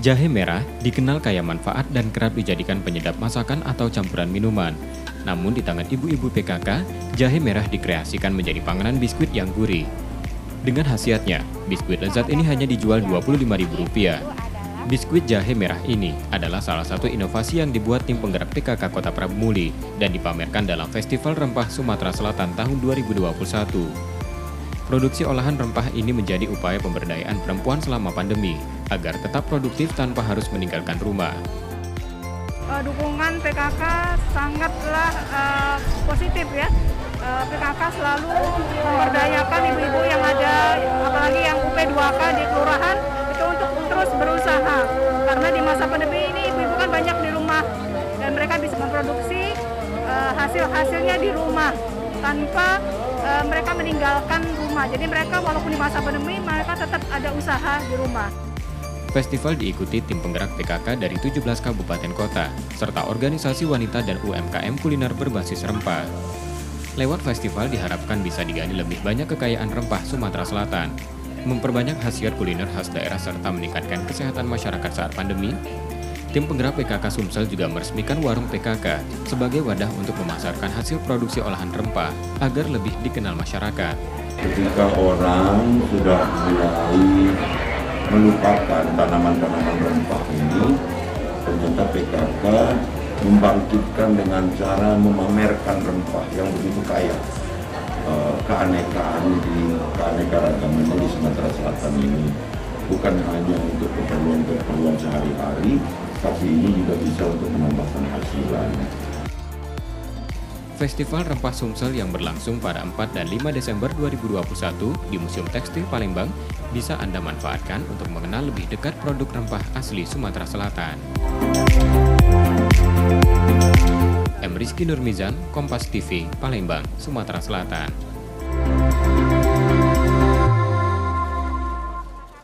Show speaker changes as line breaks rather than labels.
Jahe merah dikenal kaya manfaat dan kerap dijadikan penyedap masakan atau campuran minuman. Namun di tangan ibu-ibu PKK, jahe merah dikreasikan menjadi panganan biskuit yang gurih. Dengan khasiatnya, biskuit lezat ini hanya dijual Rp25.000. Biskuit jahe merah ini adalah salah satu inovasi yang dibuat tim penggerak PKK Kota Prabu Muli dan dipamerkan dalam Festival Rempah Sumatera Selatan tahun 2021. Produksi olahan rempah ini menjadi upaya pemberdayaan perempuan selama pandemi, agar tetap produktif tanpa harus meninggalkan rumah.
Dukungan PKK sangatlah positif ya. PKK selalu memberdayakan ibu-ibu yang ada, apalagi yang UP2K di kelurahan, itu untuk terus berusaha. Karena di masa pandemi ini ibu-ibu kan banyak di rumah, dan mereka bisa memproduksi hasil-hasilnya di rumah, tanpa mereka meninggalkan rumah. Jadi mereka walaupun di masa pandemi, mereka tetap ada usaha di rumah.
Festival diikuti tim penggerak PKK dari 17 kabupaten kota, serta organisasi wanita dan UMKM kuliner berbasis rempah. Lewat festival diharapkan bisa digali lebih banyak kekayaan rempah Sumatera Selatan, memperbanyak khasiat kuliner khas daerah serta meningkatkan kesehatan masyarakat saat pandemi. Tim penggerak PKK Sumsel juga meresmikan warung PKK sebagai wadah untuk memasarkan hasil produksi olahan rempah agar lebih dikenal masyarakat.
Ketika orang sudah mulai melupakan tanaman-tanaman rempah ini, ternyata PKK membangkitkan dengan cara memamerkan rempah yang begitu kaya. Keanekaragaman di Sumatera Selatan ini bukan hanya untuk keperluan sehari-hari, tapi ini juga bisa untuk menambah penghasilan.
Festival Rempah Sumsel yang berlangsung pada 4 dan 5 Desember 2021 di Museum Tekstil Palembang bisa Anda manfaatkan untuk mengenal lebih dekat produk rempah asli Sumatera Selatan. M. Rizky Nurmizan, Kompas TV, Palembang, Sumatera Selatan.